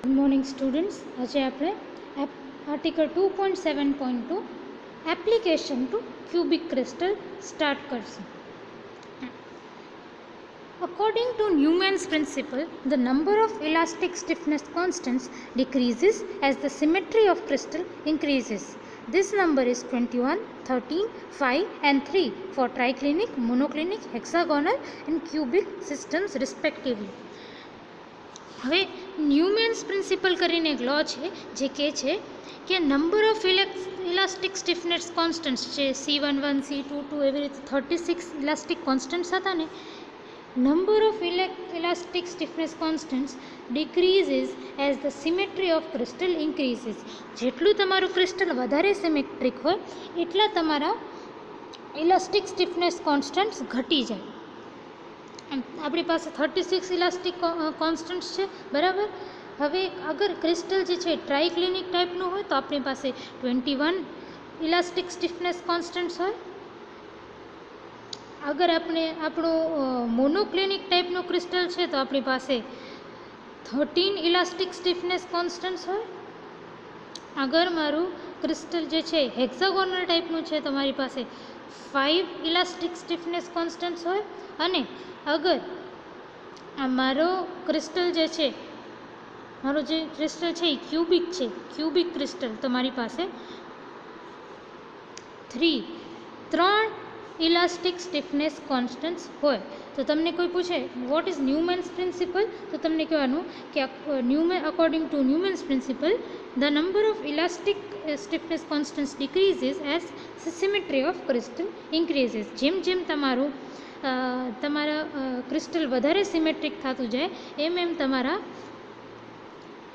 Good morning students. आज आप article 2.7.2 application to cubic crystal start करશું. According to Newman's principle, the number of elastic stiffness constants decreases as the symmetry of crystal increases. This number is 21, 13, 5 and 3 for triclinic, monoclinic, hexagonal and cubic systems respectively. હવે ન્યુમેન્સ principal કરીને એક લો છે જે કહે છે કે number of elastic stiffness constants છે C11, C22 એવી રીતે 36 ઇલાસ્ટિક કોન્સ્ટન્ટ્સ હતા ને, number of elastic stiffness constants decreases as the symmetry of crystal increases. જેટલું તમારું ક્રિસ્ટલ વધારે સિમેટ્રિક હોય એટલા તમારા ઇલાસ્ટિક સ્ટીફનેસ કોન્સ્ટન્ટ્સ ઘટી જાય. આપણી પાસે 36 ઇલાસ્ટિક કોન્સ્ટન્ટ્સ છે, બરાબર. હવે અગર ક્રિસ્ટલ જે છે ટ્રાઇક્લિનિક ટાઈપનું હોય તો આપણી પાસે 21 ઇલાસ્ટિક સ્ટીફનેસ કોન્સ્ટન્ટ્સ હોય. અગર આપણું મોનોક્લિનિક ટાઈપનું ક્રિસ્ટલ છે તો આપણી પાસે 13 ઇલાસ્ટિક સ્ટીફનેસ કોન્સ્ટન્ટ્સ હોય. અગર મારું ક્રિસ્ટલ જે છે હેક્સાગોનલ ટાઈપનું છે તો મારી પાસે 5 ઇલાસ્ટિક સ્ટીફનેસ કોન્સ્ટન્ટ્સ હોય. અને અગર મારો ક્રિસ્ટલ જે છે એ ક્યુબિક છે, ક્યુબિક ક્રિસ્ટલ, તો મારી પાસે 3 ઇલાસ્ટિક સ્ટીફનેસ કોન્સ્ટન્ટ્સ હોય. તો તમને કોઈ પૂછે વોટ ઇઝ ન્યુમેન્સ પ્રિન્સિપલ, તો તમને કહેવાનું કે according to Newman's principle the number of elastic stiffness constants decreases as symmetry of crystal increases. જેમ જેમ તમારા ક્રિસ્ટલ વધારે સિમેટ્રિક થતું જાય એમ તમારા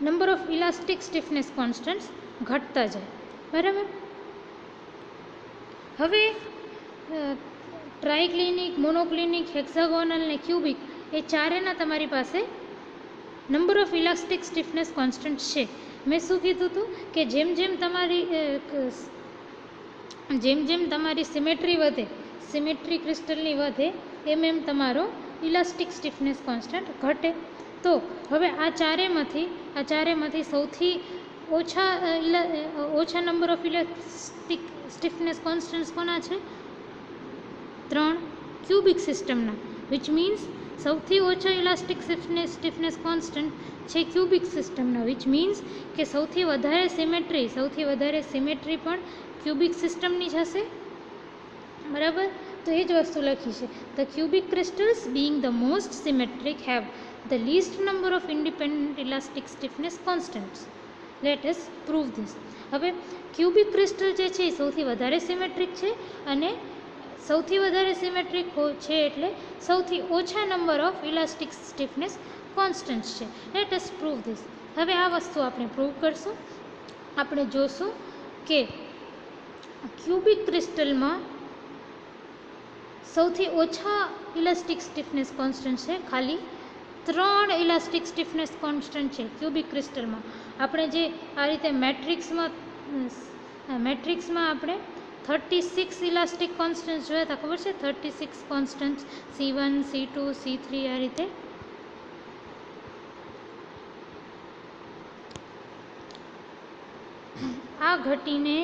number of elastic stiffness constants ઘટતા જાય, બરાબર. હવે ટ્રાઇક્લિનિક, મોનોક્લિનિક, હેક્સાગોનલ ને ક્યુબિક એ ચારેના તમારી પાસે number of elastic stiffness constant છે. મેં શું કીધું હતું કે જેમ જેમ તમારી સિમેટ્રી વધે, સિમેટ્રી ક્રિસ્ટલની વધે એમ તમારો ઇલાસ્ટિક સ્ટીફનેસ કોન્સ્ટન્ટ ઘટે. તો હવે આ ચારેમાંથી સૌથી ઓછા number of elastic stiffness constants કોના છે? 3 ક્યુબિક સિસ્ટમના. વિચ મીન્સ સૌથી ઓછા ઇલાસ્ટિક સ્ટીફનેસ કોન્સ્ટન્ટ છે ક્યુબિક સિસ્ટમના. વિચ મીન્સ કે સૌથી વધારે સિમેટ્રી પણ ક્યુબિક સિસ્ટમની જ હશે, બરાબર. તો એ જ વસ્તુ લખી છે. The cubic crystals being the most symmetric have the list number of independent elastic stiffness constants. Late us prove this. હવે ક્યુબિક ક્રિસ્ટલ જે છે એ સૌથી વધારે સિમેટ્રિક છે અને સૌથી વધારે સિમેટ્રિક છે એટલે સૌથી ઓછા number of elastic stiffness constants છે. Let us prove this. હવે આ વસ્તુ આપણે પ્રૂવ કરશું. આપણે જોશું કે ક્યુબિક ક્રિસ્ટલમાં સૌથી ઓછા ઇલાસ્ટિક સ્ટીફનેસ કોન્સ્ટન્ટ છે, ખાલી 3 ઇલાસ્ટિક સ્ટીફનેસ કોન્સ્ટન્ટ છે ક્યુબિક ક્રિસ્ટલમાં. આપણે જે આ રીતે મેટ્રિક્સમાં આપણે 36 ઇલાસ્ટિક કોન્સ્ટન્ટ જોયા હતા, ખબર છે? 36 કોન્સ્ટન્ટ C1, C2, C3 આ રીતે. આ ઘટીને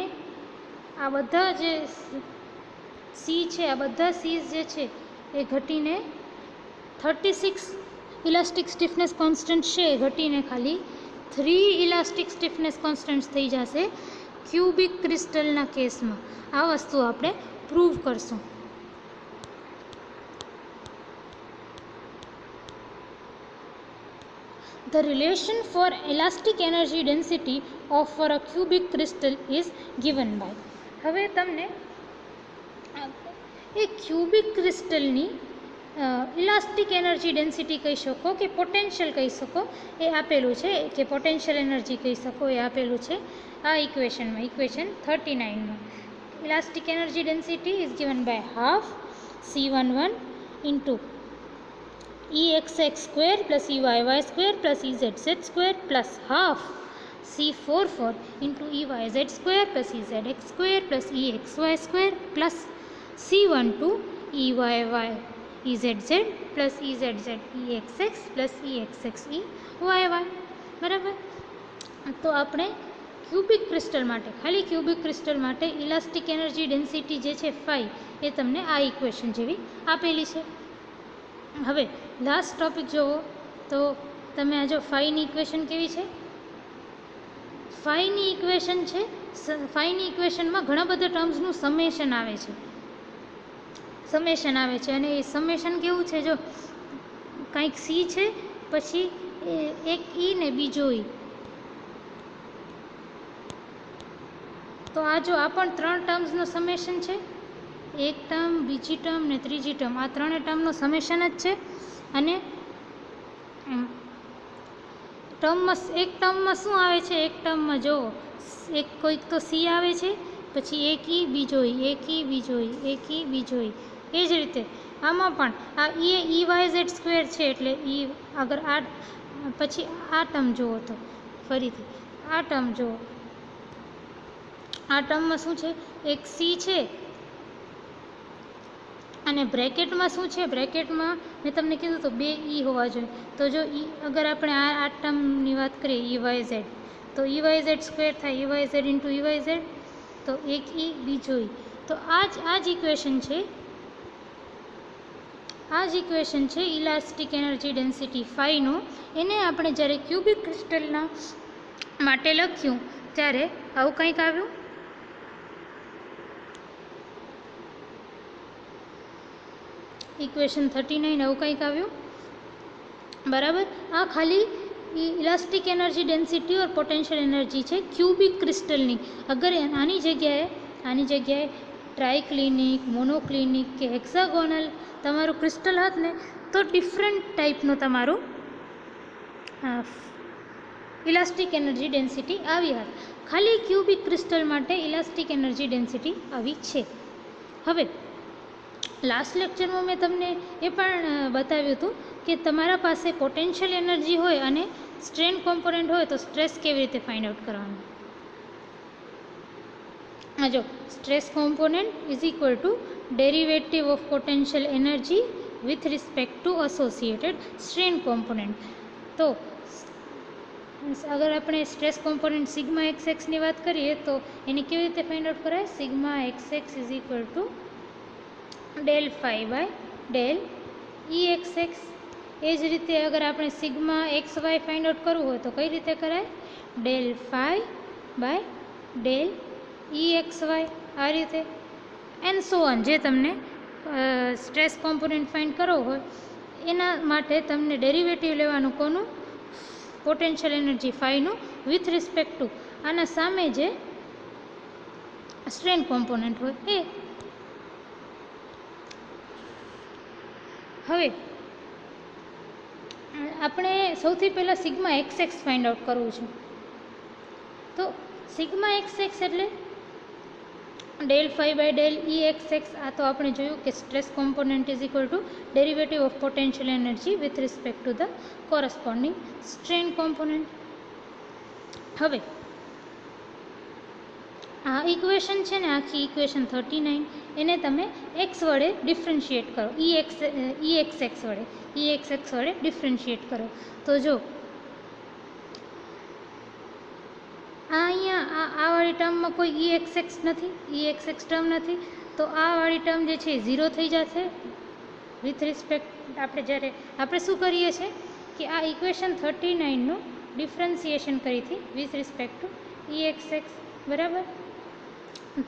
આ બધા જે સી છે, આ બધા સીઝ જે છે એ ઘટીને 36 ઇલાસ્ટિક સ્ટીફનેસ કોન્સ્ટન્ટ છે એ ઘટીને ખાલી 3 ઇલાસ્ટિક સ્ટીફનેસ કોન્સ્ટન્ટ થઈ જશે ક્યુબિક ક્રિસ્ટલના કેસમાં. આ વસ્તુ આપણે પ્રૂવ કરશું. The relation for elastic energy density of for a cubic crystal is given by. હવે તમને એ ક્યુબિક ક્રિસ્ટલની ઇલાસ્ટિક એનર્જી ડેન્સિટી કહી શકો કે પોટેન્શિયલ કહી શકો એ આપેલું છે, કે પોટેન્શિયલ એનર્જી કહી શકો એ આપેલું છે આ ઇક્વેશનમાં, ઇક્વેશન 39માં. Elastic energy density is given by half C11 into EXX square plus EYY square plus EZZ square plus half C44 into EYZ square plus EZX square plus EXY square plus C12 EYY EZZ plus EZZ EXX plus EXX EYY. બરાબર. તો આપણે cubic crystal માટે, ખાલી cubic crystal માટે elastic energy density જે છે phi, એ તમને આ ઇક્વેશન જેવી આપેલી છે. હવે લાસ્ટ ટોપિક જુઓ તો તમે આ જો ફાઈની ઇક્વેશન કેવી છે. ફાઈની ઇક્વેશન છે, ફાઈની ઇક્વેશનમાં ઘણા બધા ટર્મ્સનું સમેશન આવે છે. અને એ સમેશન કેવું છે, જો કંઈક સી છે, પછી એક ઈ ને બીજો ઈ. તો આ જો આ પણ 3 ટર્મ્સનો સમેશન છે. એક ટર્મ, બીજી ટર્મ ને ત્રીજી ટર્મ, આ 3 ટર્મનો સમેશન જ છે. અને ટર્મમાં એક ટર્મમાં શું આવે છે, એક ટર્મમાં જો એક કોઈક તો સી આવે છે, પછી એક ઈ બીજો ઈ, એક ઈ બીજો ઈ, એક ઈ બીજો ઈ. એ જ રીતે આમાં પણ આ ઈ વાય ઝેડ સ્ક્વેર છે, એટલે ઈ અગર આ પછી આ ટર્મ જુઓ તો ફરીથી આ ટર્મ જુઓ, આ ટર્મમાં શું છે, એક સી છે અને બ્રેકેટમાં શું છે, બ્રેકેટમાં મેં તમને કીધું તો 2 ઈ હોવા જોઈએ. તો જો ઈ અગર આપણે આ ટર્મની વાત કરીએ ઈ વાય ઝેડ, તો ઈ વાય ઝેડ સ્ક્વેર થાય E Y Z into E Y Z, તો એક ઈ બીજો ઈ. તો આ જ ઇક્વેશન છે, આ જ ઇક્વેશન છે ઇલાસ્ટિક એનર્જી ડેન્સિટી ફાઈનો. એને આપણે જ્યારે ક્યુબિક ક્રિસ્ટલના માટે લખ્યું ત્યારે આવું કંઈક આવ્યું. ઇક્વેશન 39 આવું કંઈક આવ્યું, બરાબર. આ ખાલી ઇલાસ્ટિક એનર્જી ડેન્સિટી ઓર પોટેન્શિયલ એનર્જી છે ક્યુબિક ક્રિસ્ટલની. અગર આની જગ્યાએ ટ્રાયક્લિનિક, મોનોક્લિનિક કે હેક્સાગોનલ તમારું ક્રિસ્ટલ હોત ને, તો ડિફરન્ટ ટાઈપનું તમારું ઇલાસ્ટિક એનર્જી ડેન્સિટી આવી હોત. ખાલી ક્યુબિક ક્રિસ્ટલ માટે ઇલાસ્ટિક એનર્જી ડેન્સિટી આવી છે. હવે લાસ્ટ લેક્ચરમાં મેં તમને એ પણ બતાવ્યું હતું કે તમારા પાસે પોટેન્શિયલ એનર્જી હોય અને સ્ટ્રેન કોમ્પોનન્ટ હોય તો સ્ટ્રેસ કેવી રીતે ફાઇન્ડ આઉટ કરવાનું. આ જો stress component is equal to derivative of potential energy with respect to associated strain component. તો અગર આપણે સ્ટ્રેસ કોમ્પોનન્ટ સિગ્મા એક્સ એક્સની વાત કરીએ તો એને કેવી રીતે ફાઇન્ડ આઉટ કરાય. Sigma X X is equal to del phi by del E X X. એ જ રીતે અગર આપણે sigma X Y find out કરવું હોય તો કઈ રીતે કરાય, del phi by del E X Y. આ રીતે એન્ડ સો ઓન. જે તમને સ્ટ્રેસ કોમ્પોનન્ટ ફાઇન્ડ કરવો હોય એના માટે તમને ડેરિવેટિવ લેવાનું કોનું, પોટેન્શિયલ એનર્જી ફાઈનું વિથ રિસ્પેક્ટ ટુ આના સામે જે સ્ટ્રેન કોમ્પોનન્ટ હોય એ. હવે આપણે સૌથી પહેલાં sigma X X find out કરવું છે. તો સિગ્મા એક્સ એક્સ એટલે del phi by del E X X. આ તો આપણે જોયું કે stress component is equal to derivative of potential energy with respect to the corresponding strain component. હવે આ ઇક્વેશન છે ને, આખી ઇક્વેશન 39, એને તમે એક્સ વડે ડિફરન્શિએટ કરો, ઈ એક્સ એક્સ વડે ડિફરન્શિએટ કરો. તો જો આ અહીંયા આ વાળી ટર્મમાં કોઈ ઈ એક્સ એક્સ નથી, ઈ એક્સ એક્સ ટર્મ નથી, તો આ વાળી ટર્મ જે છે એ 0 થઈ જશે વિથ રિસ્પેક્ટ. જ્યારે આપણે શું કરીએ છીએ કે આ ઇક્વેશન 39નું ડિફરન્સિએશન કરીથી with respect to E X X, બરાબર.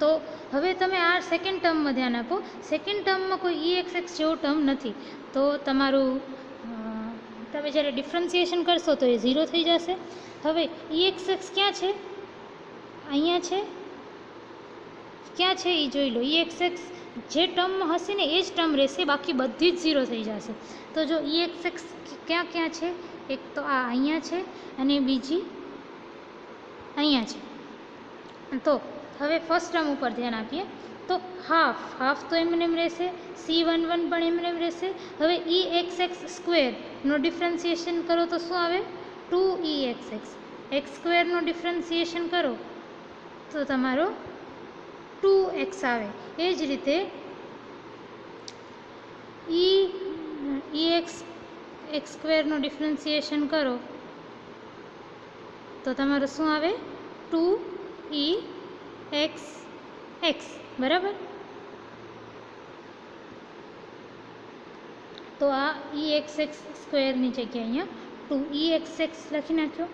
તો હવે તમે આ સેકન્ડ ટર્મમાં ધ્યાન આપો. સેકન્ડ ટર્મમાં કોઈ ઈ એક્સ એક્સ જેવો ટર્મ નથી, તો તમારું તમે જ્યારે ડિફરન્સિએશન કરશો તો એ 0 થઈ જશે. હવે ઈ એક્સ એક્સ ક્યાં છે, અહીંયા છે, ક્યાં છે એ જોઈ લો. ઈ એક્સ એક્સ જે ટર્મમાં હશે ને એ જ ટર્મ રહેશે, બાકી બધી જ 0 થઈ જશે. તો જો ઈ એક્સ એક્સ ક્યાં ક્યાં છે, એક તો આ અહીંયા છે અને બીજી અહીંયા છે. તો હવે ફર્સ્ટ ટર્મ ઉપર ધ્યાન આપીએ તો હાફ તો એમને એમ રહેશે, C11 પણ એમને એમ રહેશે. હવે ઈ એક્સ એક્સ સ્ક્વેરનો ડિફરન્સિએશન કરો તો શું આવે, 2 ઈ એક્સ એક્સ. એક્સ સ્ક્વેરનો ડિફરન્સિએશન કરો તો તમારો 2x આવે. એ જ રીતે ઈ એક્સ સ્ક્વેરનો ડિફરન્સિએશન કરો તો તમારું શું આવે? 2EXX બરાબર. તો આ EXX સ્ક્વેરની જગ્યાએ અહીંયા 2EXX લખી નાખ્યો.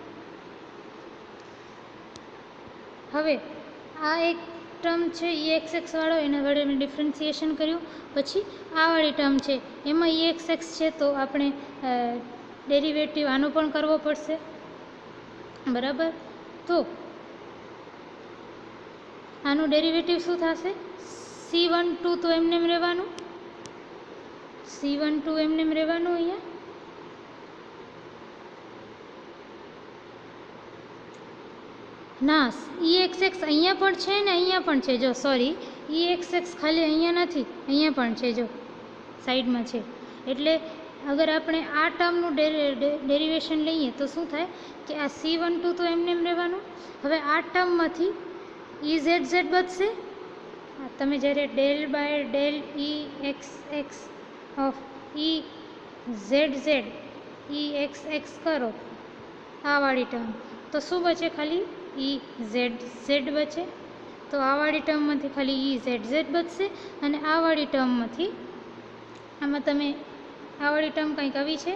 હવે આ એક ટર્મ છે EXX વાળો, એના વડે મેં ડિફરન્સિએશન કર્યું. પછી આ વાળી ટર્મ છે એમાં EXX છે, તો આપણે ડેરિવેટિવ આનો પણ કરવો પડશે બરાબર. તો આનું ડેરિવેટિવ શું થશે? C12 તો એમને રહેવાનું, C12 એમને રહેવાનું. અહીંયા ના, EXX અહીંયા પણ છે ને અહીંયા પણ છે. જો સોરી, EXX ખાલી અહીંયા નથી, અહીંયા પણ છે, જો સાઈડમાં છે. એટલે અગર આપણે આ ટર્મનું ડેરિવેશન લઈએ તો શું થાય કે આ C12 તો એમને રહેવાનું. હવે આ ટર્મમાંથી EZZ બચશે. તમે જ્યારે del by del EXX of EZZ EXX કરો આ વાળી ટર્મ, તો શું બચે? ખાલી EZZ બચે. તો આ વાળી ટર્મમાંથી ખાલી EZZ બચશે. અને આ વાળી ટર્મમાંથી, આમાં તમે આ વાળી ટર્મ કંઈક આવી છે,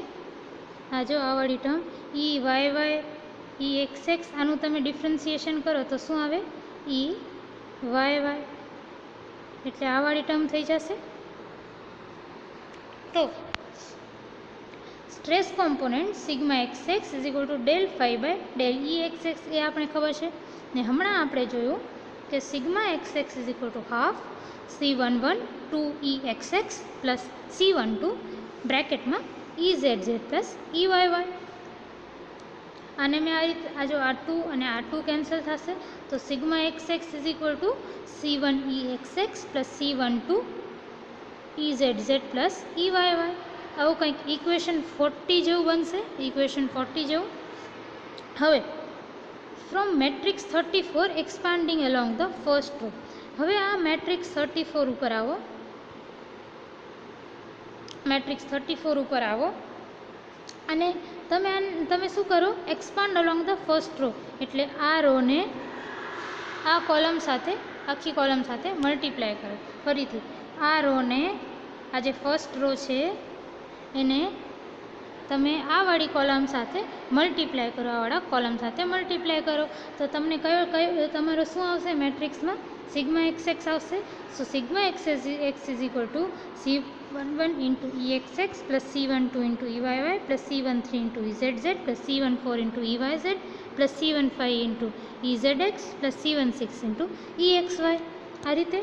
આ જો આ વાળી ટર્મ EYY EXX, આનું તમે ડિફરન્સિએશન કરો તો શું આવે? EYY. એટલે આ વાળી ટર્મ થઈ જશે. તો stress component sigma XX is equal to del phi by del EXX એ આપણે ખબર છે ને. હમણાં આપણે જોયું કે sigma XX is equal to half C11 2EXX plus C12 બ્રેકેટમાં EZZ પ્લસ EYY. આને મેં આ રીતે, આ જો R2 અને R2 કેન્સલ થશે, તો sigma XX is equal two C1EXX plus C12 EZZ plus EYY. આવું કંઈક ઇક્વેશન 40 જેવું બનશે, ઇક્વેશન 40 જેવું. હવે from matrix 34 expanding along the first row. હવે આ મેટ્રિક્સ 34 ઉપર આવો, મેટ્રિક્સ 34 ઉપર આવો અને તમે શું કરો? Expand along the first row. એટલે આ રોને આ કોલમ સાથે, આખી કોલમ સાથે મલ્ટીપ્લાય કરો. ફરીથી આ રોને, આ જે ફર્સ્ટ રો છે એને તમે આ વાળી કોલમ સાથે મલ્ટીપ્લાય કરો, આ વાળા કોલમ સાથે મલ્ટીપ્લાય કરો. તો તમને કયો તમારો શું આવશે મેટ્રિક્સમાં? સિગ્મા XX આવશે. So sigma XX is equal to C11 into EXX plus C12 into EYY plus C13 into EZZ plus C14 into EYZ plus C15 into EZX plus C16 into EXY. આ રીતે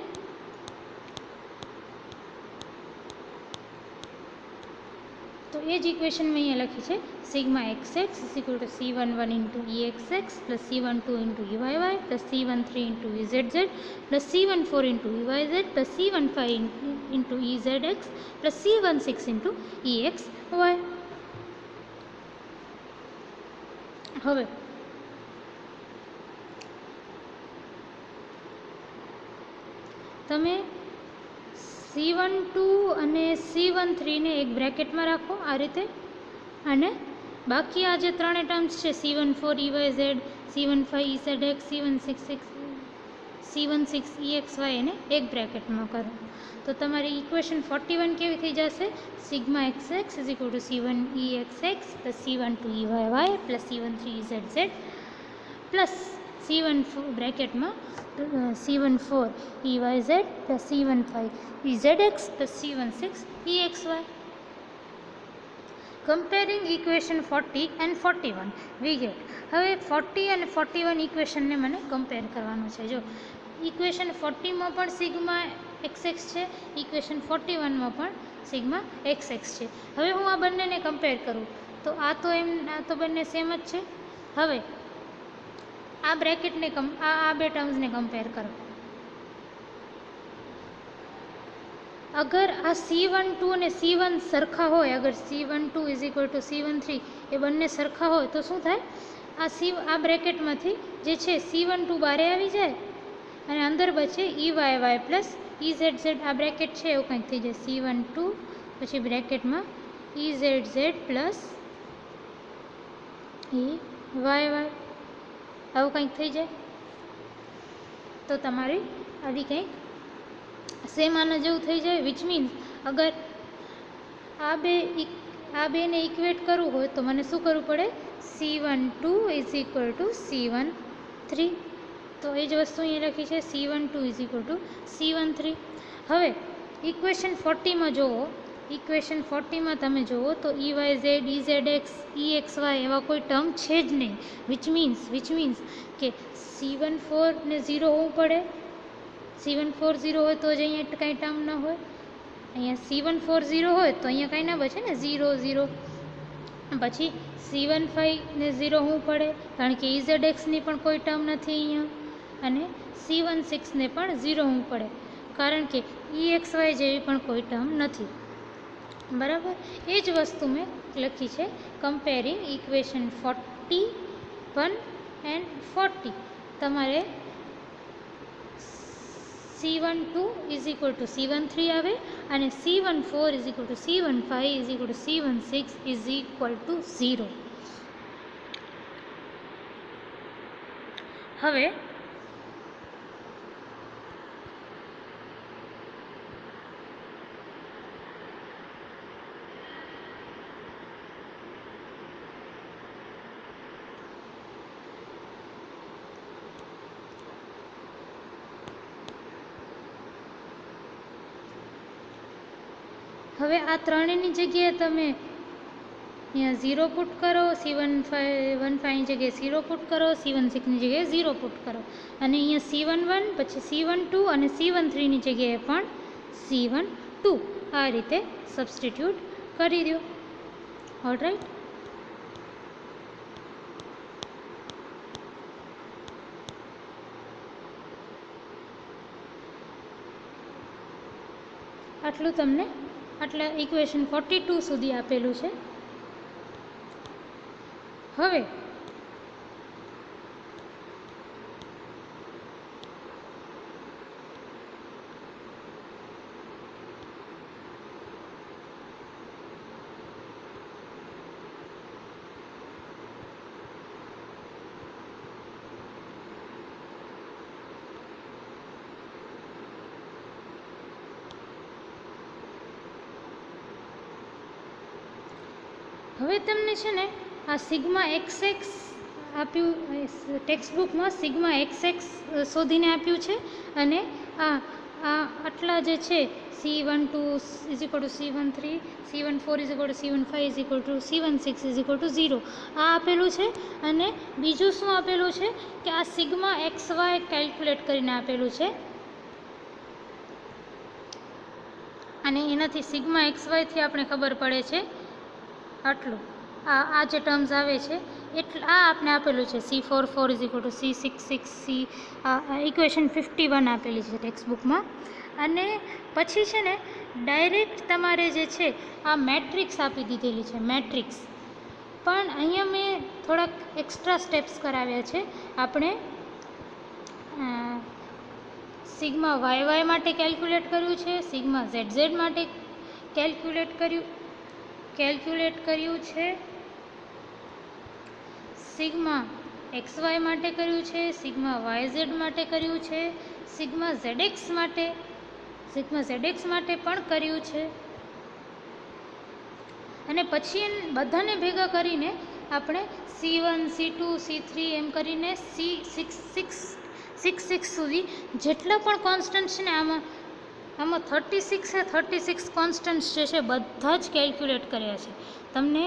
તો એ જ equation મેં અહીંયા લખી છે. Sigma XX is equal to C11 into EXX plus C12 into EYY plus C13 into EZZ plus C14 into EYZ plus C15 into EZX plus C16 into EXY. હવે તમે C12 અને C13 ને એક બ્રેકેટમાં રાખો આ રીતે, અને બાકી આ જે ત્રણે ટર્મ્સ છે C14 EYZ, C15 EZX, C16 EXY એને એક બ્રેકેટમાં કરો. તો તમારી ઇક્વેશન 41 કેવી થઈ જશે? Sigma XX is equal two C1 EXX plus C12 EYY plus C13 EZZ plus C14 બ્રેકેટમાં C14 EYZ plus C15 EZX plus C16 EXY. Comparing equation 40 and 41 we get. હવે 40 અને 41 ઇક્વેશનને મને કમ્પેર કરવાનું છે. જો ઇક્વેશન 40માં પણ સિગ્મા XX છે, equation 41માં પણ sigma XX છે. હવે હું આ બંનેને કમ્પેર કરું તો આ તો બંને સેમ જ છે. હવે આ બ્રેકેટને આ બે ટર્મ્સને કમ્પેર કરો. અગર આ C12 અને C1 સરખા હોય, અગર C12 is equal two C13 એ બંને સરખા હોય તો શું થાય? આ બ્રેકેટમાંથી જે છે C12 બારે આવી જાય અને અંદર બચે EYY પ્લસ EZZ. આ બ્રેકેટ છે એવું કંઈક થઈ જાય. C12 પછી બ્રેકેટમાં EZZ પ્લસ EYY. આવું કંઈક થઈ જાય તો તમારી આવી કંઈક સેમ આના જેવું થઈ જાય. વિચ મીન્સ અગર આ બેને ઇક્વેટ કરવું હોય તો મને શું કરવું પડે? C12 is equal two C13. તો એ જ વસ્તુ અહીંયા લખી છે, C12 is equal two C13. હવે ઇક્વેશન 40માં જુઓ, ઇક્વેશન 40માં તમે જુઓ તો EYZ, EZX, EXY એવા કોઈ ટર્મ છે જ નહીં. વિચ મીન્સ કે C14 ને 0 હોવું પડે. C14 0 હોય તો જ અહીંયા કાંઈ ટર્મ ન હોય. અહીંયા C14 0 હોય તો અહીંયા કાંઈ ના બચે ને, 0 0. પછી C15 ને 0 હોવું પડે કારણ કે EZX ની પણ કોઈ ટર્મ નથી અહીંયા. અને C16 ને પણ 0 હોવું પડે કારણ કે EXY જેવી પણ કોઈ ટર્મ નથી. બરાબર, એ જ વસ્તુ મેં લખી છે કમ્પેરિંગ ઇક્વેશન 41 એન્ડ 40. તમારે C12 is equal two C13 આવે અને C14 is equal two C15 is equal two C16 is equal two 0. હવે આ ત્રણેયની જગ્યાએ તમે અહીંયા 0 પુટ કરો, C15 ની જગ્યાએ 0 પુટ કરો, C16ની જગ્યાએ 0 પુટ કરો અને અહીંયા C11 પછી C12 અને C13ની જગ્યાએ પણ C12 આ રીતે સબસ્ટિટ્યૂટ કરી દો. ઓલરાઈટ, આટલું તમને આટલા ઇક્વેશન 42 સુધી આપેલું છે. હવે તમને છે ને આ સિગ્મા XX આપ્યું, ટેક્સ્ટ બુકમાં સિગ્મા XX શોધીને આપ્યું છે અને આટલા જે છે C12 is equal two C13, C14 is equal two C15 is equal two C16 is equal two 0 આ આપેલું છે. અને બીજું શું આપેલું છે કે આ સિગ્મા XY કેલ્ક્યુલેટ કરીને આપેલું છે અને એનાથી સિગ્મા XY થી આપણે ખબર પડે છે આટલું. આ જે ટર્મ્સ આવે છે એટલે આ આપણે આપેલું છે C44 is equal two C66. Equation 51 આપેલી છે ટેક્સ્ટ બુકમાં. અને પછી છે ને ડાયરેક્ટ તમારે જે છે આ મેટ્રિક્સ આપી દીધેલી છે, મેટ્રિક્સ. પણ અહીંયા મેં થોડાક એક્સ્ટ્રા સ્ટેપ્સ કરાવ્યા છે. આપણે સિગ્મા YY માટે કેલ્ક્યુલેટ કર્યું છે, સિગ્મા ZZ માટે કેલ્ક્યુલેટ કર્યું છે, સિગ્મા XY માટે કર્યું છે, સિગ્મા YZ માટે કર્યું છે, સિગ્મા ZX માટે પણ કર્યું છે. અને પછી બધાને ભેગા કરીને આપણે C1, C2, C3 એમ કરીને C66 સુધી જેટલા પણ કોન્સ્ટન્ટ છે ને આમાં 36 કોન્સ્ટન્ટ્સ જે છે બધા જ કેલ્ક્યુલેટ કર્યા છે. તમને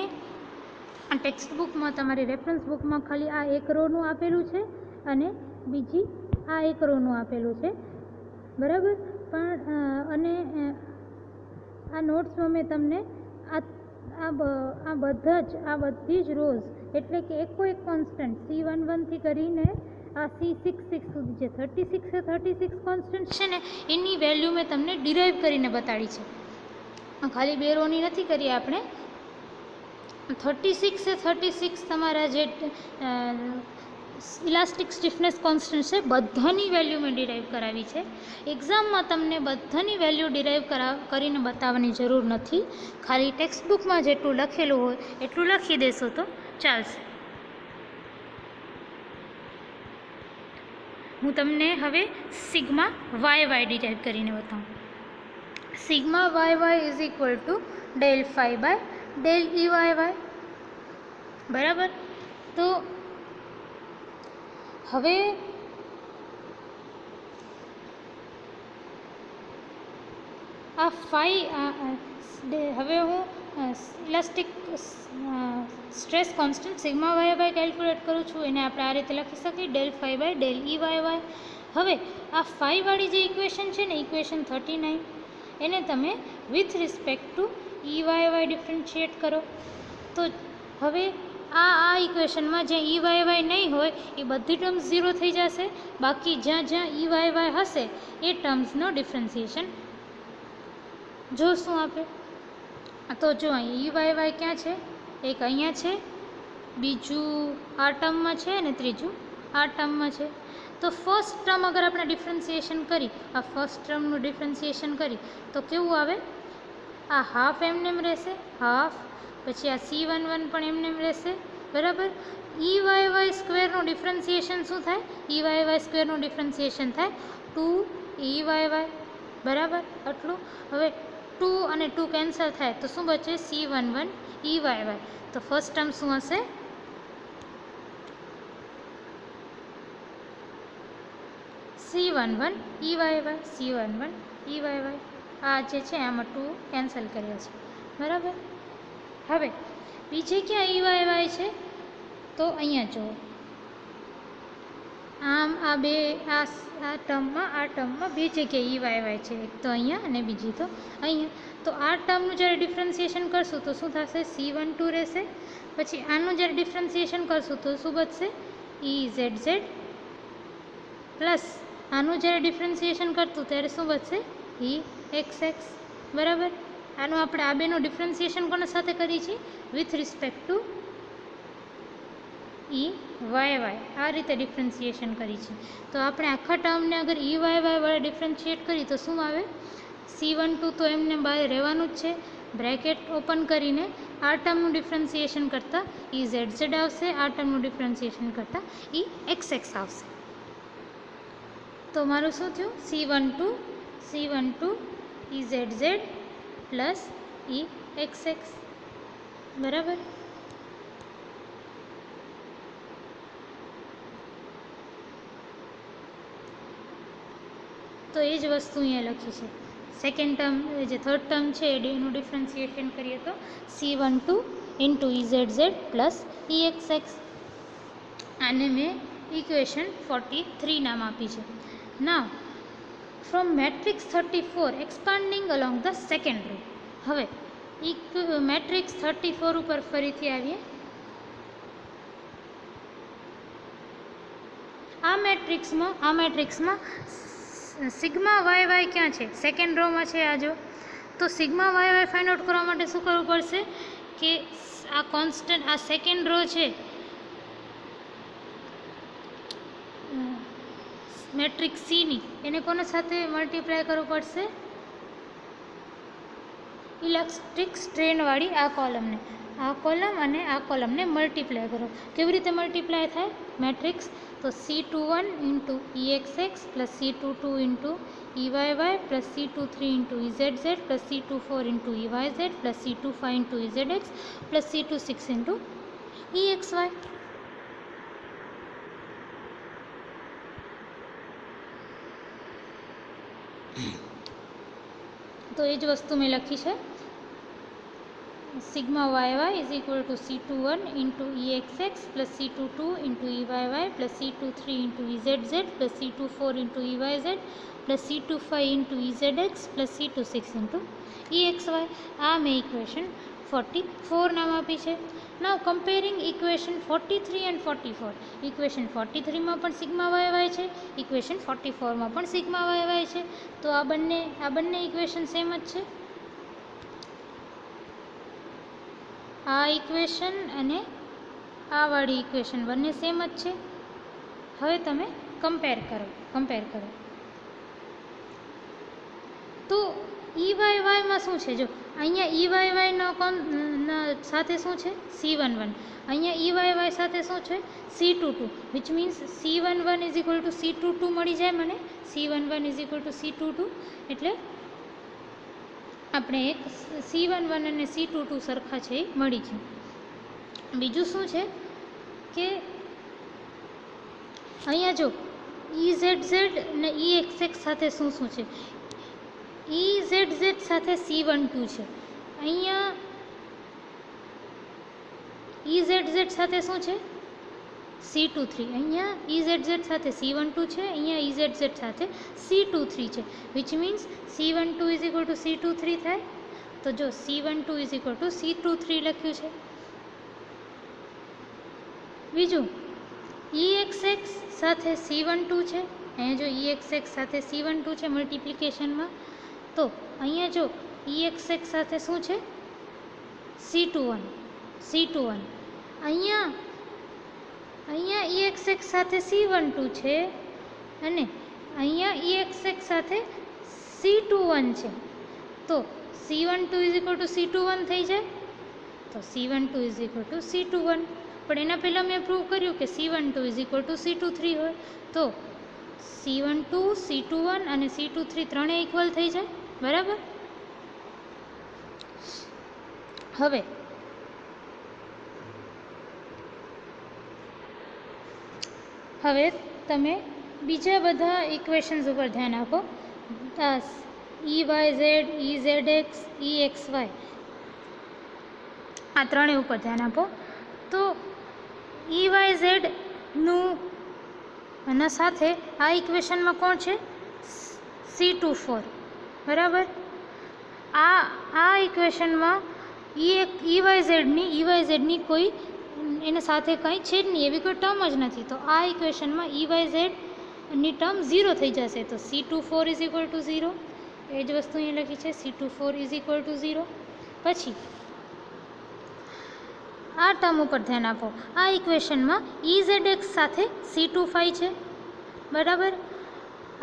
આ ટેક્સ્ટ બુકમાં, તમારી રેફરન્સ બુકમાં ખાલી આ એક રોનું આપેલું છે અને બીજી આ એક રોનું આપેલું છે. બરાબર, પણ અને આ નોટ્સમાં મેં તમને આ બધી જ રોઝ એટલે કે એક કોન્સ્ટન્ટ C11 થી કરીને આ C66 સુધી જે 36 કોન્સ્ટન્ટ છે ને એની વેલ્યુ મેં તમને ડિરાઈવ કરીને બતાડી છે. ખાલી બે રોની નથી કરી આપણે. 36 તમારા જે ઇલાસ્ટિક સ્ટીફનેસ કોન્સ્ટન્ટ છે બધાની વેલ્યુ મેં ડિરાઈવ કરાવી છે. એક્ઝામમાં તમને બધાની વેલ્યુ ડિરાઈવ કરીને બતાવવાની જરૂર નથી. ખાલી ટેક્સ્ટ બુકમાં જેટલું લખેલું હોય એટલું લખી દેશો તો ચાલશે. હું તમને હવે સિગ્મા વાય વાય ડિરાઇવ કરીને બતાવું. Sigma Y Y is equal to del phi by del E Y Y. બરાબર. તો હવે આ ફાઈ હવે હું elastic stress constant sigma Y Y calculate કરું છું. એને આપણે આ રીતે લખી શકીએ, del phi by del E Y Y. હવે આ ફાઈવાળી જે ઇક્વેશન છે ને, ઇક્વેશન 39, એને તમે with respect to E Y Y differentiate કરો. તો હવે આ ઇક્વેશનમાં જ્યાં ઈ વાય વાય નહીં હોય એ બધી ટર્મ્સ 0 થઈ જશે. બાકી જ્યાં જ્યાં ઈ વાય વાય હશે એ ટર્મ્સનો ડિફરન્સિએશન જોશું આપણે. તો જો અહીં ઈ વાય વાય ક્યાં છે? એક અહીંયા છે, બીજું આ ટર્મમાં છે અને ત્રીજું આ ટર્મમાં છે. તો ફર્સ્ટ ટર્મ અગર આપણે ડિફરન્સિએશન કરી, આ ફર્સ્ટ ટર્મનું ડિફરન્સિએશન કરી તો કેવું આવે? આ હાફ એમનેમ રહેશે, હાફ. પછી આ C11 પણ એમનેમ રહેશે. બરાબર. ઈ વાય વાય સ્ક્વેરનું ડિફરન્સિએશન શું થાય? ઈ વાય વાય સ્ક્વેરનું ડિફરન્સિએશન થાય 2 ઈ વાય વાય. બરાબર. આટલું. હવે 2 અને 2 કેન્સલ થાય તો શું બચે? C11 E Y Y. તો ફર્સ્ટ ટર્મ શું હશે? C11 E Y Y, C11 E Y Y. આ જે છે આમાં 2 કેન્સલ કર્યા છે. બરાબર. હવે બીજે ક્યાં ઈ વાય વાય છે? તો અહીંયા જુઓ, આમ આ બે આ ટર્મમાં બે જગ્યાએ ઈ વાય વાય છે. એક તો અહીંયા અને બીજી તો અહીંયા. તો આ ટર્મનું જ્યારે ડિફરન્સિએશન કરશું તો શું થશે? C12 રહેશે. પછી આનું જ્યારે ડિફરન્સિએશન કરશું તો શું બચશે? ઈ ઝેડ ઝેડ પ્લસ આનું જ્યારે ડિફરન્સિએશન કરતું ત્યારે શું બચશે? ઈ એક્સ એક્સ. બરાબર. આનું આપણે આ બેનું ડિફરન્સિએશન કોના સાથે કરીએ છીએ? With respect to E Y Y. આ રીતે ડિફરન્સિએશન કરી છે. તો આપણે આખા ટર્મને અગર ઈ વાય વાય વડે ડિફરન્શિએટ કરીએ તો શું આવે? C12 તો એમને બહાર રહેવાનું જ છે. બ્રેકેટ ઓપન કરીને આ ટર્મનું ડિફરન્સિએશન કરતાં ઈ ઝેડ ઝેડ આવશે, આ ટર્મનું ડિફરન્સિએશન કરતાં ઈ એક્સ એક્સ આવશે. તો મારું શું થયું? C12 E Z Z plus E X X. બરાબર. તો એ જ વસ્તુ અહીંયા લખી છે. સેકન્ડ ટર્મ જે થર્ડ ટર્મ છે એનું ડિફરન્સિએશન કરીએ તો C12 into E Z Z plus E X X. આને મેં ઇક્વેશન 43 નામ આપી છે. Now from matrix 34 expanding along the second row. હવે મેટ્રિક્સ 34 ઉપર ફરીથી આવીએ. આ મેટ્રિક્સમાં સિગ્મા વાય વાય ક્યાં છે? સેકન્ડ રોમાં છે. આ જો. તો sigma Y Y find out કરવા માટે શું કરવું પડશે? કે આ કોન્સ્ટન્ટ, આ સેકન્ડ રો છે મેટ્રિક્સ સીની, એને કોના સાથે મલ્ટીપ્લાય કરવું પડશે? ઇલેક્ટ્રિક સ્ટ્રેનવાળી આ કોલમને, આ કોલમ અને આ કોલમને મલ્ટીપ્લાય કરો. કેવી રીતે મલ્ટીપ્લાય થાય? મેટ્રિક્સ તો C21 into E X X plus C22 into E Y Y plus C23 into E Z Z plus C24 into E Y Z plus C25 into E Z X plus C26 into E X Y. તો એ જ વસ્તુ મેં લખી છે. Sigma Y Y is equal to C21 into E X X plus C22 into E Y Y plus C23 into E Z Z plus C24 into E Y Z plus C25 into E Z X plus C26 into E X Y. આ મેં equation 44 નામ આપી છે. Now comparing equation 43 and 44. Equation 43માં પણ sigma Y Y છે, equation 44માં પણ સિગ્મા વાય વાય છે. તો આ બંને ઇક્વેશન સેમ જ છે. આ ઇક્વેશન અને આ વાળી ઇક્વેશન બંને સેમ જ છે. હવે તમે કમ્પેર કરો તો ઈ વાય વાયમાં શું છે? જો અહીંયા EYY સાથે શું છે C11, અહીંયા EYY સાથે શું છે C22, which means C11 is equal two C22 મળી જાય મને, C11 is equal two C22, એટલે આપણે એક C11 અને C22 સરખા છે એ મળી છે. બીજું શું છે કે અહીંયા જો EZZ અને EXX સાથે શું છે, EZZ સાથે C12 છે, અહીંયા EZZ સાથે શું છે C23, અહીંયા EZZ સાથે C12 છે, અહીંયા EZZ સાથે C23 છે, which means C12 is equal two C23 થાય. તો જો C12 is equal two C23 લખ્યું છે. બીજું EXX સાથે C12 છે, અહીંયા જો EXX સાથે C12 છે મલ્ટિપ્લિકેશનમાં, તો અહીંયા જો EXX સાથે શું છે C21, અહીંયા EXX સાથે C12 છે અને અહીંયા EXX સાથે C21 છે, તો C12 is equal to C21 થઈ જાય. તો C12 is equal to C21, પણ એના પહેલાં મેં પ્રૂવ કર્યું કે C12 is equal two C23 હોય, તો C12, C21 અને C23 ત્રણેય ઇક્વલ થઈ જાય, બરાબર. હવે તમે બીજા બધા ઇક્વેશન્સ ઉપર ધ્યાન આપો. EYZ, EZX, EXY આ ત્રણેય ઉપર ધ્યાન આપો. તો EYZનું આના સાથે આ ઇક્વેશનમાં કોણ છે C24, બરાબર. આ ઇક્વેશનમાં EYZની કોઈ એના સાથે કંઈ છે જ નહીં, એવી કોઈ ટર્મ જ નથી. તો આ ઇક્વેશનમાં EYZની ટર્મ 0 થઈ જશે. તો C24 ઇઝ ઇક્વલ ટુ 0, એ જ વસ્તુ અહીંયા લખી છે, C24 ઇઝ ઇક્વલ ટુ 0. પછી આ ટર્મ ઉપર ધ્યાન આપો. આ ઇક્વેશનમાં EZX સાથે C25 છે, બરાબર.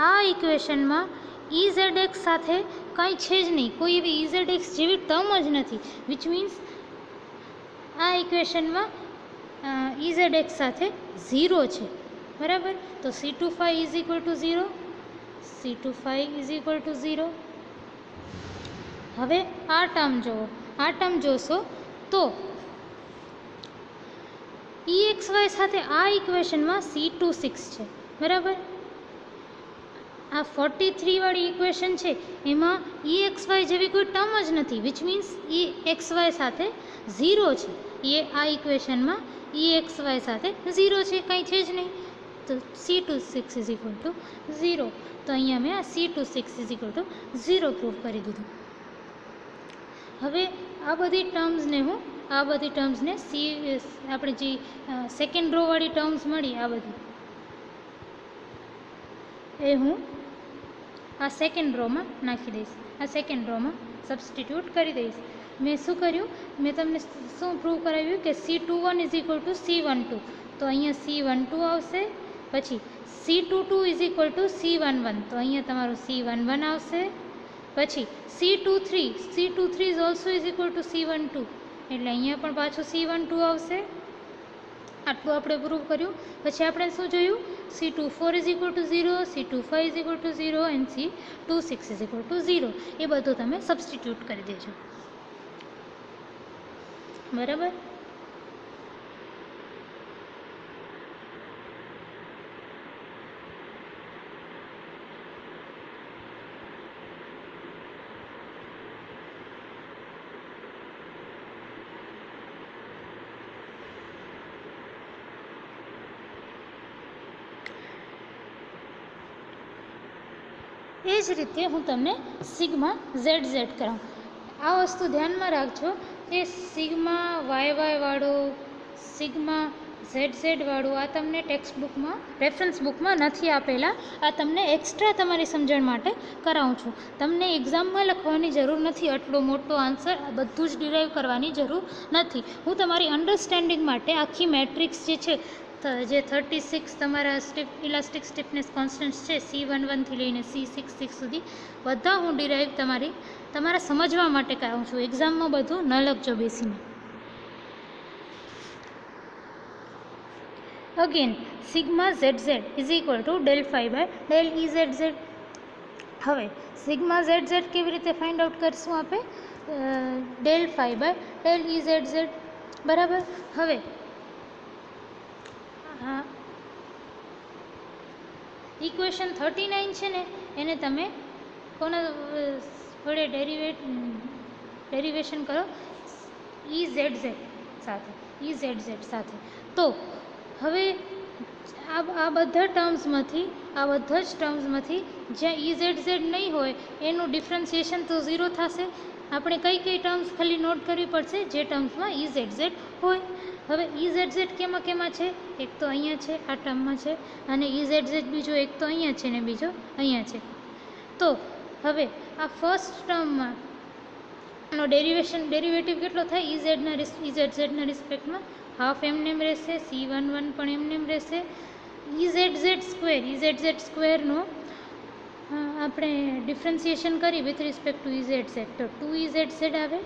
આ ઇક્વેશનમાં EZX સાથે કંઈ છે જ નહીં, કોઈ એવી EZX જેવી ટર્મ જ નથી, વિચ મીન્સ આ ઇક્વેશનમાં EZX સાથે 0 છે, બરાબર. તો C25 is equal two 0, C25 is equal two 0. હવે આ ટર્મ જોશો તો EXY સાથે આ ઇક્વેશનમાં C26 છે, બરાબર. આ 43 વાળી ઇક્વેશન છે એમાં EXY જેવી કોઈ ટર્મ જ નથી, વિચ મીન્સ EXY સાથે 0 છે. આ ઇક્વેશનમાં EXY સાથે 0 છે, કંઈ છે જ નહીં. તો C26 ઇઝ ઇક્વલ ટુ 0. તો અહીંયા મેં આ C26 is equal two 0 prove કરી દીધું. હવે આ બધી ટર્મ્સને આપણે જે સેકન્ડ રો વાળી ટર્મ્સ મળી, આ બધી એ હું આ સેકન્ડ રોમાં નાખી દઈશ, આ સેકન્ડ રોમાં સબસ્ટિટ્યૂટ કરી દઈશ. મેં શું કર્યું, મેં તમને શું પ્રૂવ કરાવ્યું કે C21 is equal two C12, તો અહીંયા C12 આવશે. પછી C22 is equal to C11, તો અહીંયા તમારું C11 આવશે. પછી C23 is also is equal two C12, એટલે અહીંયા પણ પાછું C12 આવશે. આટલું આપણે પ્રૂવ કર્યું. પછી આપણે શું જોયું, C24 is equal two 0, C25 is equal two 0 and C26 is equal two 0. એ બધું તમે સબસ્ટિટ્યૂટ કરી દેજો, બરાબર. એ જ રીતે હું તમને સિગ્મા ZZ કરાવું. આ વસ્તુ ધ્યાનમાં રાખજો કે સિગ્મા YY વાળો, સિગ્મા ZZ વાળું આ તમને ટેક્સ્ટ બુકમાં, રેફરન્સ બુકમાં નથી આપેલા. આ તમને એક્સ્ટ્રા તમારી સમજણ માટે કરાવું છું. તમને એક્ઝામમાં લખવાની જરૂર નથી, આટલો મોટો આન્સર બધું જ ડિરાઈવ કરવાની જરૂર નથી. હું તમારી અન્ડરસ્ટેન્ડિંગ માટે આખી મેટ્રિક્સ જે છે તો જે 36 તમારા ઇલાસ્ટિક સ્ટીફનેસ કોન્સ્ટન્ટ છે C11 થી લઈને C66 સુધી બધા હું ડિરાઈવ તમારા સમજવા માટે કહું છું, એક્ઝામમાં બધું ન લખજો બેસીને. Again sigma ZZ is equal to del phi by del EZZ. હવે સિગ્મા ZZ કેવી રીતે ફાઇન્ડ આઉટ કરશું આપણે? Del phi by del EZZ, બરાબર. હવે હા, ઇક્વેશન 39 છે ને એને તમે કોના વડે ડેરિવેશન કરો? EZZ સાથે. તો હવે આ બધા જ ટર્મ્સમાંથી જ્યાં EZZ નહીં હોય એનું ડિફરન્સિએશન તો 0 થશે. આપણે કઈ ટર્મ્સ ખાલી નોટ કરવી પડશે? જે ટર્મ્સમાં EZZ હોય. હવે EZZ કેમાં છે? એક તો અહીંયા છે, આ ટર્મમાં છે, અને EZZ બીજો એક તો અહીંયા છે ને બીજો અહીંયા છે. તો હવે આ ફર્સ્ટ ટર્મમાં નો ડેરિવેટિવ કેટલો થાય? EZZ ના રિસ્પેક્ટમાં હાફ એમનેમ રહેશે, C11 પણ એમનેમ રહેશે. EZZ સ્ક્વેરનો આપણે ડિફરન્સિએશન કરી વિથ રિસ્પેક્ટ ટુ EZZ તો 2EZZ આવે.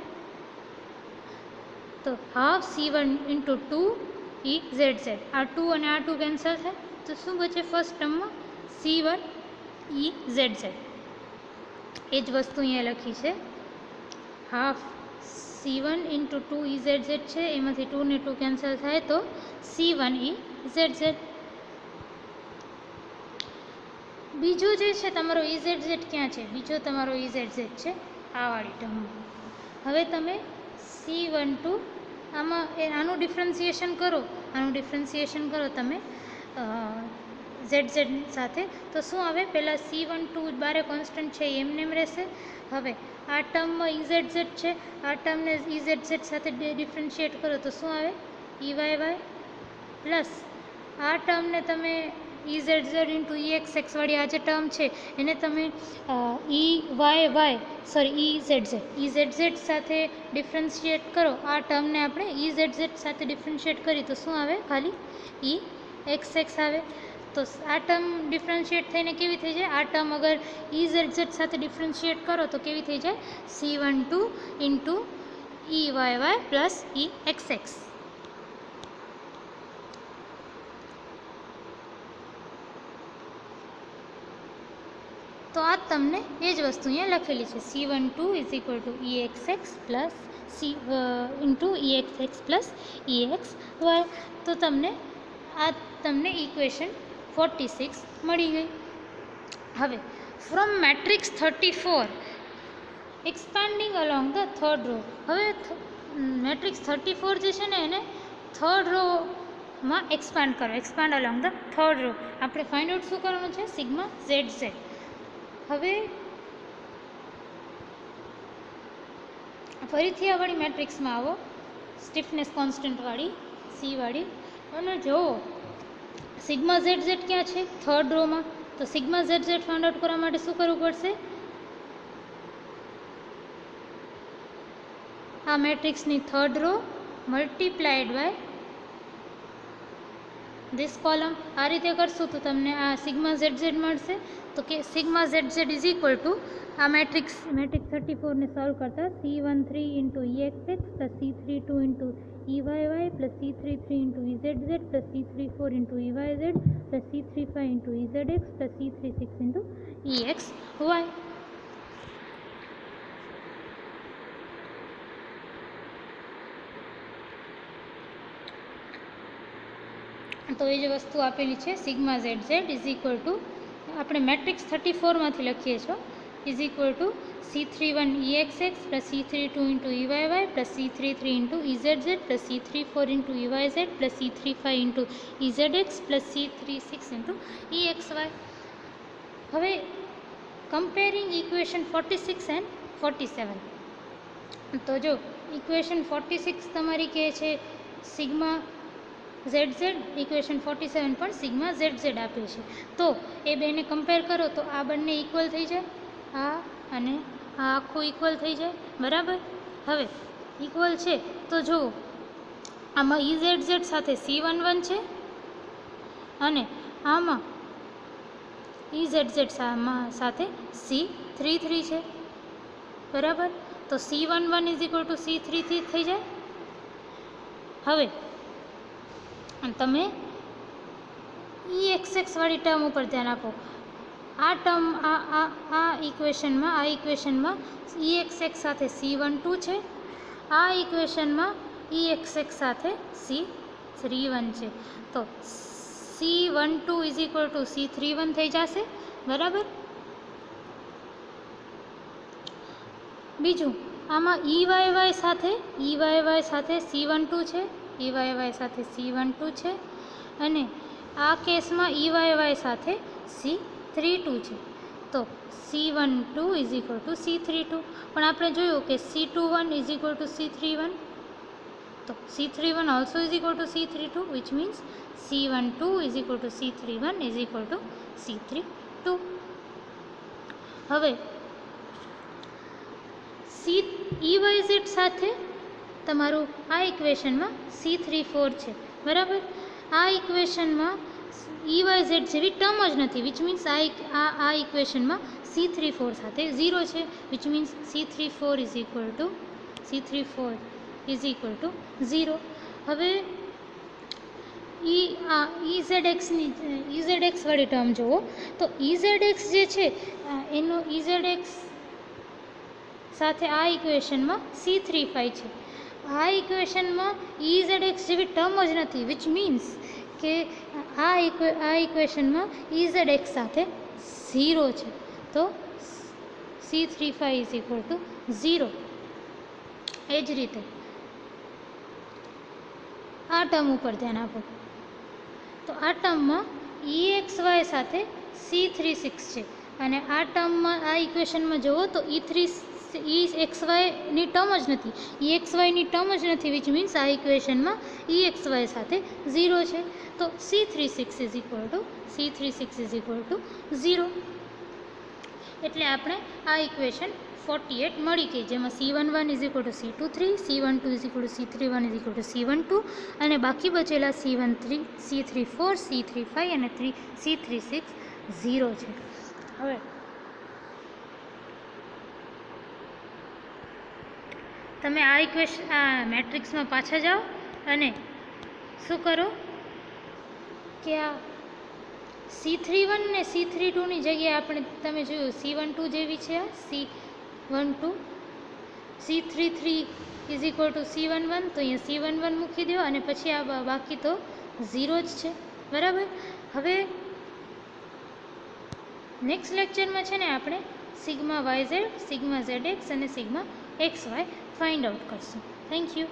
તો હાફ C1 ઇન્ટુ 2EZZ, આ 2 અને આ 2 કેન્સલ થાય તો શું બચે? ફર્સ્ટ ટર્મમાં C1EZZ. એ જ વસ્તુ અહીંયા લખી છે. હાફ C1 ઇન્ટુ 2EZZ છે, એમાંથી 2 ને 2 કેન્સલ થાય તો C1EZZ. બીજું જે છે તમારો EZZ ક્યાં છે? બીજો તમારો EZZ છે આ વાળી ટર્મમાં. હવે તમે C12 આનું ડિફરન્સિએશન કરો તમે ZZ સાથે તો શું આવે? પહેલાં C12 બારે કોન્સ્ટન્ટ છે એમનેમ રહેશે. હવે આ ટર્મમાં EZZ છે, આ ટર્મને EZZ સાથે ડિફરન્શિએટ કરો તો શું આવે? EYY પ્લસ આ ટર્મને તમે EZZ ઇન્ટુ EXX વાળી આ જે ટર્મ છે એને તમે EZZ સાથે ડિફરન્શિએટ કરો. આ ટર્મને આપણે EZZ સાથે ડિફરન્શિએટ કરી તો શું આવે? ખાલી EXX આવે. તો આ ટર્મ ડિફરન્શિએટ થઈને કેવી થઈ જાય? આ ટર્મ અગર EZZ સાથે ડિફરન્શિએટ કરો તો કેવી થઈ જાય? C12 into EYY plus EXX. તો આ તમને એ જ વસ્તુ અહીંયા લખેલી છે. C12 is equal to EXX plus into EXX plus EXY. તો તમને ઇક્વેશન 46 મળી ગઈ. હવે from matrix 34 expanding along the third row. હવે મેટ્રિક્સ 34 જે છે ને એને થર્ડ રોમાં expand along the third row. આપણે ફાઇન્ડ આઉટ શું કરવાનું છે? Sigma ZZ. હવે ફરીથી આ વાળી મેટ્રિક્સમાં આવો, સ્ટીફનેસ કોન્સ્ટન્ટ વાળી C વાળી, અને જુઓ સિગ્મા ZZ ક્યાં છે? થર્ડ રોમાં. તો સિગ્મા ZZ ફાઇન્ડ આઉટ કરવા માટે શું કરવું પડશે? આ મેટ્રિક્સની third row multiplied by this column. આ રીતે કરશું તો તમને આ સિગ્મા ZZ મળશે. તો કે sigma ZZ is equal two આ મેટ્રિક્સ 34 ને સોલ્વ કરતા C13 into EXX plus C32 into EYY plus C33 into EZZ plus C34 into EYZ plus C35 into EZX plus C36 into EXY. તો એ જ વસ્તુ આપેલી છે. Sigma ZZ is equal two આપણે મેટ્રિક્સ 34માંથી લખીએ છીએ is equal to C31 EXX plus C32 into EYY plus C33 into EZZ plus C34 into EYZ plus C35 into EZX plus C36 into EXY. હવે comparing equation 46 and 47. તો જો equation 46 તમારી કહે છે sigma ZZ, equation 47 પણ sigma ZZ આપે છે. તો એ બેને કમ્પેર કરો તો આ બંને ઇક્વલ થઈ જાય, આ અને આ આખું ઇક્વલ થઈ જાય, બરાબર. હવે ઇક્વલ છે તો જુઓ આમાં EZZ સાથે C11 છે અને આમાં EZZ સાથે C33 છે, બરાબર. તો C11 is equal two C33 થઈ જાય. હવે તમે EXX વાળી ટર્મ ઉપર ધ્યાન આપો. આ ટર્મ આ ઇક્વેશનમાં EXX સાથે C12 છે, આ ઇક્વેશનમાં EXX સાથે C31 છે. તો C12 is equal to C31 થઈ જશે, બરાબર. બીજું, આમાં EYY સાથે C12 છે, EYY સાથે C12 છે, અને આ કેસમાં EYY સાથે C32 છે. તો C12 is equal to C32. પણ આપણે જોયું કે C21 is equal to C31. તો C31 also is equal to C32, which means C12 is equal to C31 is equal to C32. હવે EYZ સાથે તમારું આ ઇક્વેશનમાં C34 છે, બરાબર. આ ઇક્વેશનમાં EYZ જેવી ટર્મ જ નથી, વિચ મીન્સ આ ઇક્વેશનમાં C34 સાથે 0 છે, which means C34 is equal two 0. હવે EZX વાળી ટર્મ જુઓ. તો EZX જે છે એનો EZX સાથે આ ઇક્વેશનમાં C35 છે. આ ઇક્વેશનમાં EZX જેવી ટર્મ જ નથી, વિચ મીન્સ કે આ ઇક્વેશનમાં EZX સાથે 0 છે. તો C35 ઇઝ ઇક્વલ ટુ 0. એ જ રીતે આ ટર્મ ઉપર ધ્યાન આપો. તો આ ટર્મમાં EXY સાથે C36 છે, અને આ ટર્મમાં આ ઇક્વેશનમાં જુઓ તો EXY ની ટર્મ જ નથી, EXY ની ટર્મ જ નથી, વિચ મીન્સ આ ઇક્વેશનમાં EXY સાથે 0 છે. તો C36 ઇઝ ઇક્વલ ટુ 0. એટલે આપણે આ ઇક્વેશન 48 મળી ગઈ, જેમાં C11 is equal two C23, C12 is equal to C31 is equal two C12, અને બાકી બચેલા C13, C34, C35 અને C36 0 છે. હવે તમે આ મેટ્રિક્સમાં પાછા જાઓ અને શું કરો કે આ C31 ને C32 ની જગ્યાએ તમે જોયું C12 જેવી છે, આ C12, C33 is equal to C11. તો અહીંયા C11 મૂકી દો, અને પછી આ બાકી તો 0 જ છે, બરાબર. હવે નેક્સ્ટ લેક્ચરમાં છે ને આપણે સિગ્મા YZ, સિગ્મા ZX અને સિગ્મા XY ફાઇન્ડ આઉટ કરશું. Thank you.